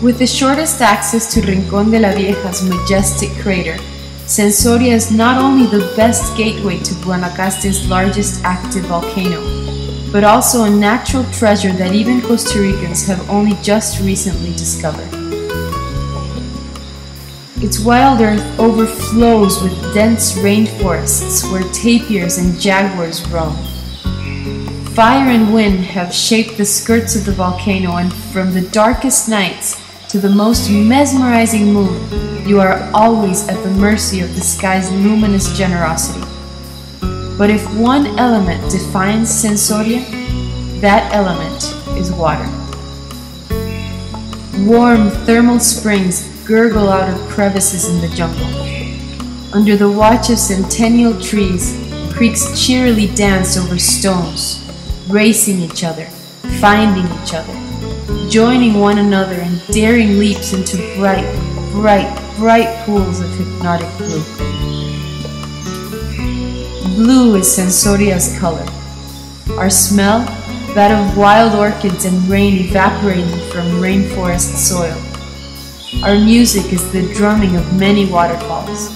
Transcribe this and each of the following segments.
With the shortest access to Rincón de la Vieja's majestic crater, Sensoria is not only the best gateway to Guanacaste's largest active volcano, but also a natural treasure that even Costa Ricans have only just recently discovered. Its wild earth overflows with dense rainforests where tapirs and jaguars roam. Fire and wind have shaped the skirts of the volcano, and from the darkest nights to the most mesmerizing moon, you are always at the mercy of the sky's luminous generosity. But if one element defines Sensoria, that element is water. Warm thermal springs gurgle out of crevices in the jungle. Under the watch of centennial trees, creeks cheerily dance over stones, racing each other, finding each other, joining one another in daring leaps into bright, bright pools of hypnotic blue. Blue is Sensoria's color. Our smell, that of wild orchids and rain evaporating from rainforest soil. Our music is the drumming of many waterfalls,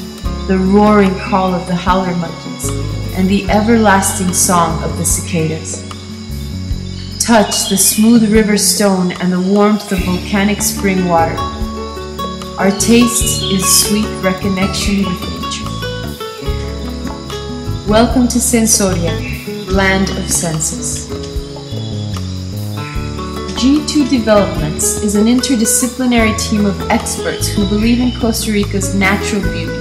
the roaring call of the howler monkeys, and the everlasting song of the cicadas. Touch the smooth river stone and the warmth of volcanic spring water. Our taste is sweet reconnection with nature. Welcome to Sensoria, land of senses. G2 Developments is an interdisciplinary team of experts who believe in Costa Rica's natural beauty,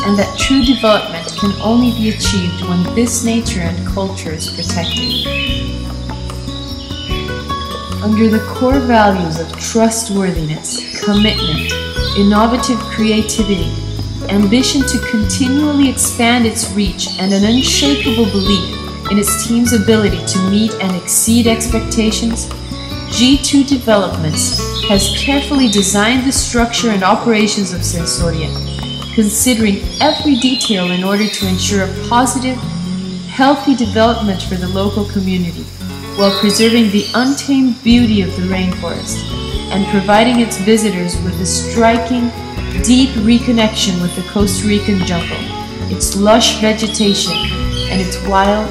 and that true development can only be achieved when this nature and culture is protected. Under the core values of trustworthiness, commitment, innovative creativity, ambition to continually expand its reach, and an unshakable belief in its team's ability to meet and exceed expectations, G2 Developments has carefully designed the structure and operations of Sensoria, considering every detail in order to ensure a positive, healthy development for the local community, while preserving the untamed beauty of the rainforest and providing its visitors with a striking, deep reconnection with the Costa Rican jungle, its lush vegetation, and its wild,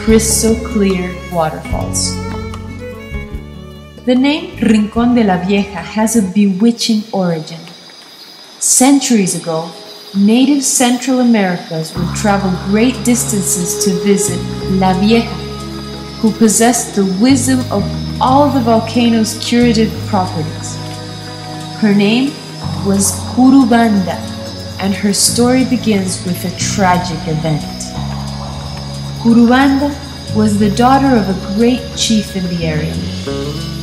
crystal clear waterfalls. The name Rincón de la Vieja has a bewitching origin. Centuries ago, native Central Americans would travel great distances to visit La Vieja, who possessed the wisdom of all the volcano's curative properties. Her name was Curubanda, and her story begins with a tragic event. Curubanda was the daughter of a great chief in the area.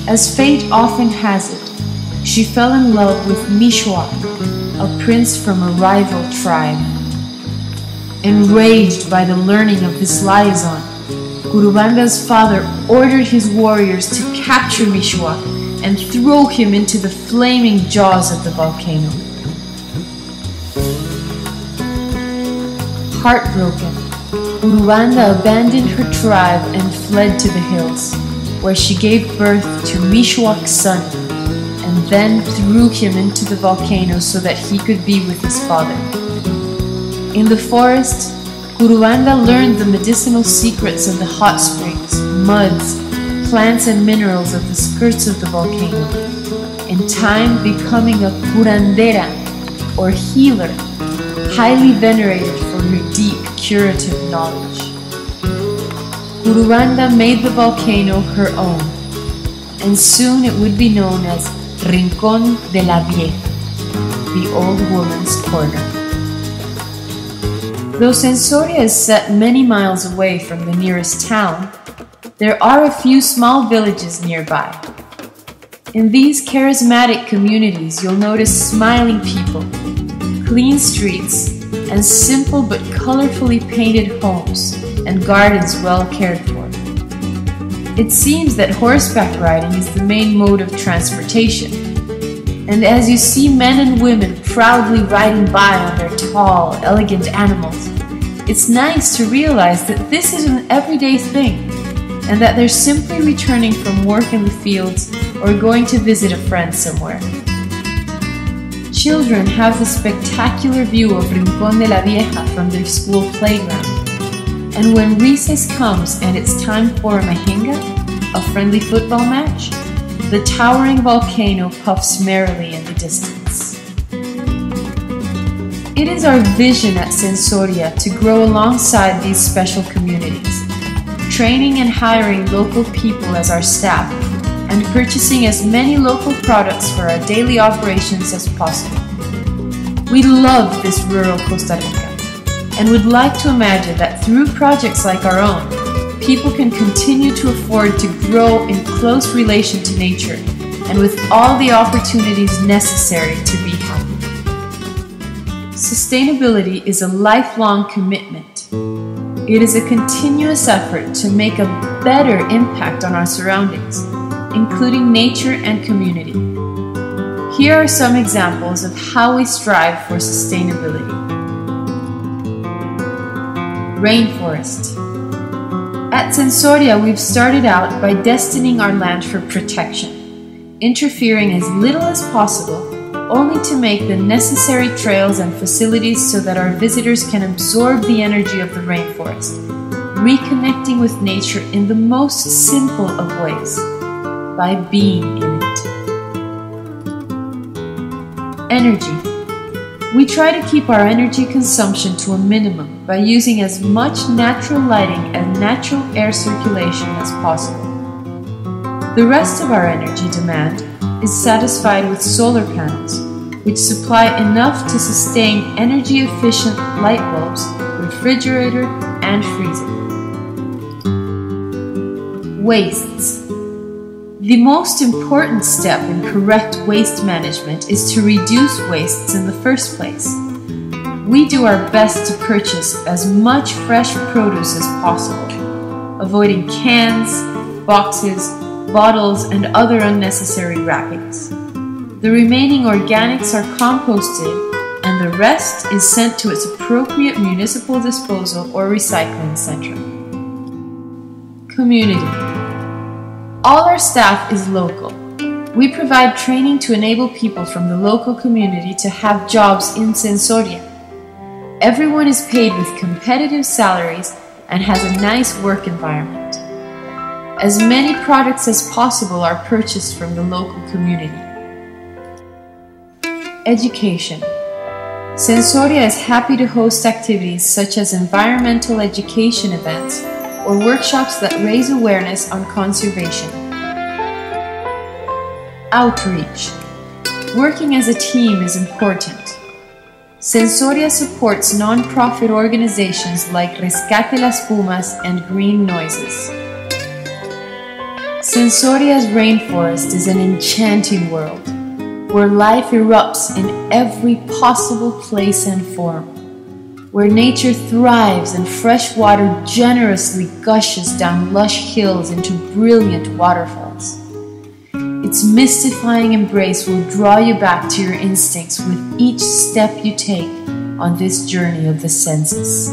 As fate often has it, she fell in love with Mishwak, a prince from a rival tribe. Enraged by the learning of this liaison, Curubanda's father ordered his warriors to capture Mishwak and throw him into the flaming jaws of the volcano. Heartbroken, Curubanda abandoned her tribe and fled to the hills, where she gave birth to Mishwak's son, and then threw him into the volcano so that he could be with his father. In the forest, Curubanda learned the medicinal secrets of the hot springs, muds, plants and minerals of the skirts of the volcano, in time becoming a curandera, or healer, highly venerated for her deep curative knowledge. Curubanda made the volcano her own, and soon it would be known as Rincón de la Vieja, the old woman's corner. Though Sensoria is set many miles away from the nearest town, there are a few small villages nearby. In these charismatic communities, you'll notice smiling people, clean streets, and simple but colorfully painted homes and gardens well cared for. It seems that horseback riding is the main mode of transportation, and as you see men and women proudly riding by on their tall, elegant animals, it's nice to realize that this is an everyday thing, and that they're simply returning from work in the fields or going to visit a friend somewhere. Children have the spectacular view of Rincón de la Vieja from their school playground. And when recess comes and it's time for a mejenga, a friendly football match, the towering volcano puffs merrily in the distance. It is our vision at Sensoria to grow alongside these special communities, training and hiring local people as our staff, and purchasing as many local products for our daily operations as possible. We love this rural Costa Rica and would like to imagine that through projects like our own, people can continue to afford to grow in close relation to nature and with all the opportunities necessary to be happy. Sustainability is a lifelong commitment. It is a continuous effort to make a better impact on our surroundings, including nature and community. Here are some examples of how we strive for sustainability. Rainforest. At Sensoria, we've started out by destining our land for protection, interfering as little as possible, only to make the necessary trails and facilities so that our visitors can absorb the energy of the rainforest, reconnecting with nature in the most simple of ways, by being in it. Energy. We try to keep our energy consumption to a minimum by using as much natural lighting and natural air circulation as possible. The rest of our energy demand is satisfied with solar panels, which supply enough to sustain energy-efficient light bulbs, refrigerator, and freezer. Wastes. The most important step in correct waste management is to reduce wastes in the first place. We do our best to purchase as much fresh produce as possible, avoiding cans, boxes, bottles, and other unnecessary wrappings. The remaining organics are composted, and the rest is sent to its appropriate municipal disposal or recycling center. Community. All our staff is local. We provide training to enable people from the local community to have jobs in Sensoria. Everyone is paid with competitive salaries and has a nice work environment. As many products as possible are purchased from the local community. Education. Sensoria is happy to host activities such as environmental education events or workshops that raise awareness on conservation. Outreach. Working as a team is important. Sensoria supports non-profit organizations like Rescate las Pumas and Green Noises. Sensoria's rainforest is an enchanting world, where life erupts in every possible place and form, where nature thrives and fresh water generously gushes down lush hills into brilliant waterfalls. Its mystifying embrace will draw you back to your instincts with each step you take on this journey of the senses.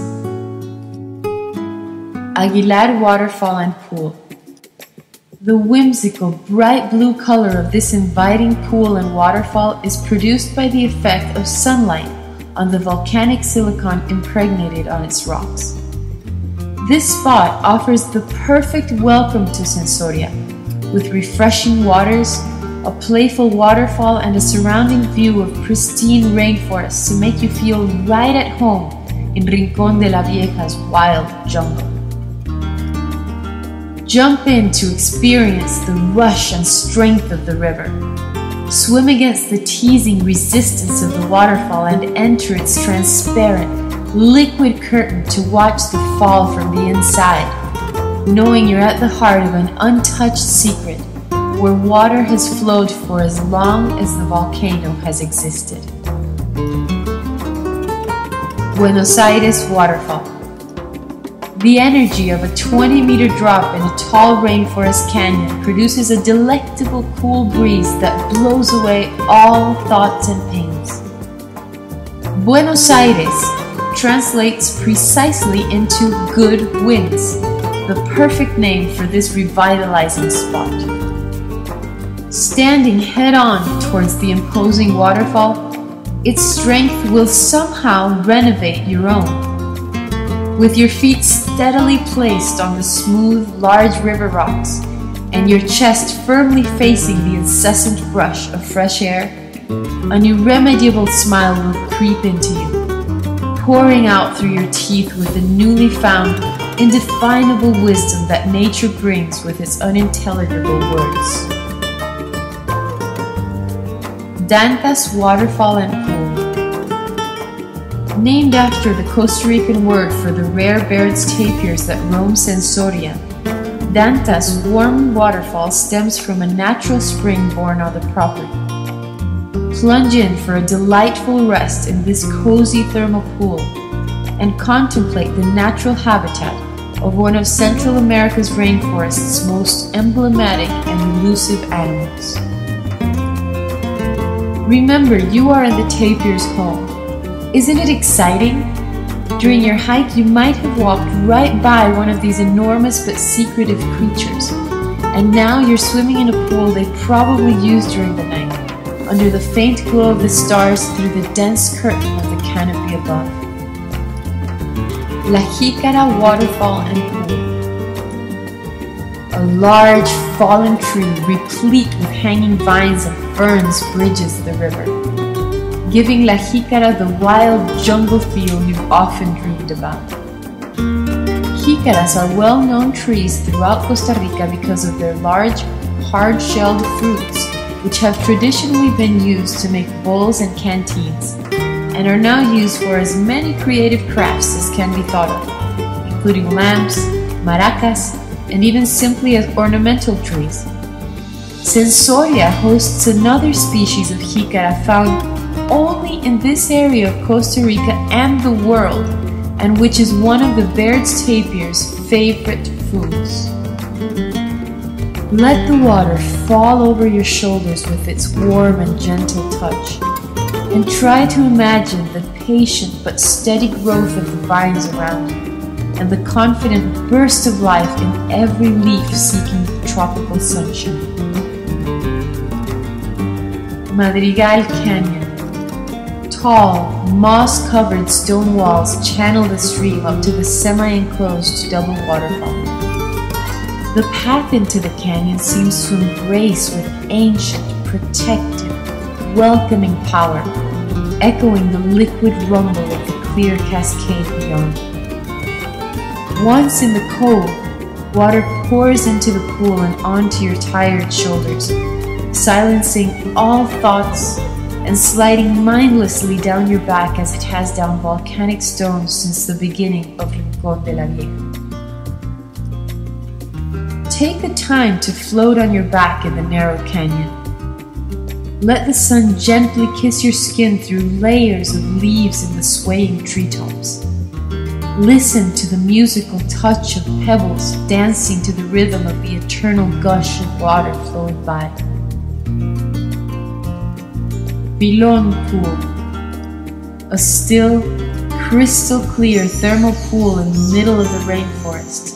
Aguilar Waterfall and Pool. The whimsical, bright blue color of this inviting pool and waterfall is produced by the effect of sunlight on the volcanic silicon impregnated on its rocks. This spot offers the perfect welcome to Sensoria, with refreshing waters, a playful waterfall, and a surrounding view of pristine rainforests to make you feel right at home in Rincón de la Vieja's wild jungle. Jump in to experience the rush and strength of the river. Swim against the teasing resistance of the waterfall and enter its transparent, liquid curtain to watch the fall from the inside, knowing you're at the heart of an untouched secret where water has flowed for as long as the volcano has existed. Buenos Aires waterfall. The energy of a 20-meter drop in a tall rainforest canyon produces a delectable cool breeze that blows away all thoughts and pains. Buenos Aires translates precisely into good winds, the perfect name for this revitalizing spot. Standing head-on towards the imposing waterfall, its strength will somehow renovate your own. With your feet steadily placed on the smooth, large river rocks, and your chest firmly facing the incessant rush of fresh air, an irremediable smile will creep into you, pouring out through your teeth with the newly found, indefinable wisdom that nature brings with its unintelligible words. Dantas Waterfall and Pool. Named after the Costa Rican word for the rare Baird's tapirs that roam Sensoria, Dantas warm waterfall stems from a natural spring born on the property. Plunge in for a delightful rest in this cozy thermal pool and contemplate the natural habitat of one of Central America's rainforest's most emblematic and elusive animals. Remember, you are in the tapir's home. Isn't it exciting? During your hike, you might have walked right by one of these enormous but secretive creatures, and now you're swimming in a pool they probably used during the night, under the faint glow of the stars through the dense curtain of the canopy above. La Jícara waterfall and pool. A large fallen tree replete with hanging vines and ferns bridges the river, giving La Jícara the wild jungle feel you've often dreamed about. Jícaras are well-known trees throughout Costa Rica because of their large, hard-shelled fruits, which have traditionally been used to make bowls and canteens, and are now used for as many creative crafts as can be thought of, including lamps, maracas, and even simply as ornamental trees. Sensoria hosts another species of jícara found only in this area of Costa Rica and the world, and which is one of the Baird's tapir's favorite foods. Let the water fall over your shoulders with its warm and gentle touch, and try to imagine the patient but steady growth of the vines around you, and the confident burst of life in every leaf seeking tropical sunshine. Madrigal Canyon. Tall, moss-covered stone walls channel the stream up to the semi-enclosed double waterfall. The path into the canyon seems to embrace with ancient, protective, welcoming power, echoing the liquid rumble of the clear cascade beyond. Once in the cove, water pours into the pool and onto your tired shoulders, silencing all thoughts and sliding mindlessly down your back as it has down volcanic stones since the beginning of Rincón de la Vieja. Take the time to float on your back in the narrow canyon. Let the sun gently kiss your skin through layers of leaves in the swaying treetops. Listen to the musical touch of pebbles dancing to the rhythm of the eternal gush of water flowing by. Pilón Pool. A still, crystal-clear thermal pool in the middle of the rainforest,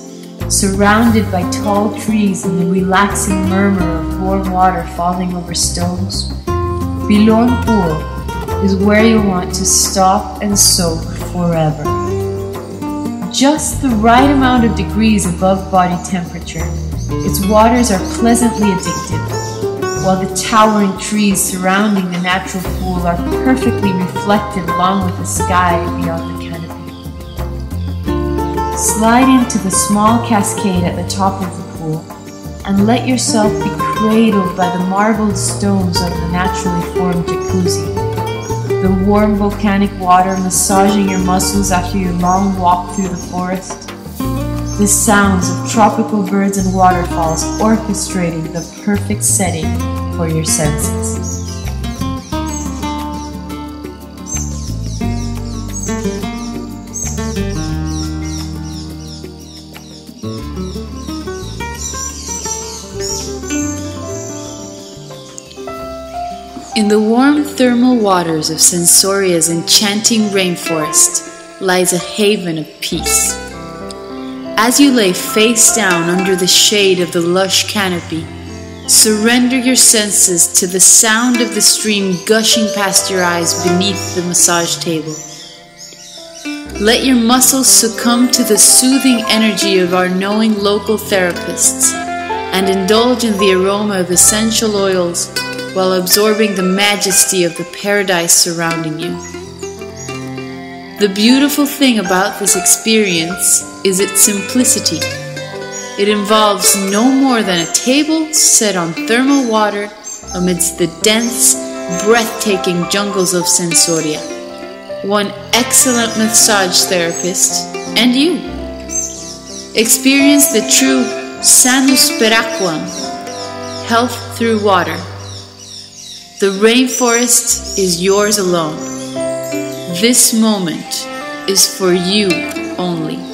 surrounded by tall trees and the relaxing murmur of warm water falling over stones. Pilón Pool is where you want to stop and soak forever. Just the right amount of degrees above body temperature, its waters are pleasantly addictive, while the towering trees surrounding the natural pool are perfectly reflected along with the sky beyond the canopy. Slide into the small cascade at the top of the pool and let yourself be cradled by the marbled stones of the naturally formed jacuzzi, the warm volcanic water massaging your muscles after your long walk through the forest, the sounds of tropical birds and waterfalls orchestrating the perfect setting for your senses. In the warm thermal waters of Sensoria's enchanting rainforest lies a haven of peace. As you lay face down under the shade of the lush canopy, Surrender your senses to the sound of the stream gushing past your eyes beneath the massage table. Let your muscles succumb to the soothing energy of our knowing local therapists and indulge in the aroma of essential oils while absorbing the majesty of the paradise surrounding you. The beautiful thing about this experience is its simplicity. It involves no more than a table set on thermal water amidst the dense, breathtaking jungles of Sensoria, one excellent massage therapist, and you. Experience the true sanus per aquam, health through water. The rainforest is yours alone. This moment is for you only.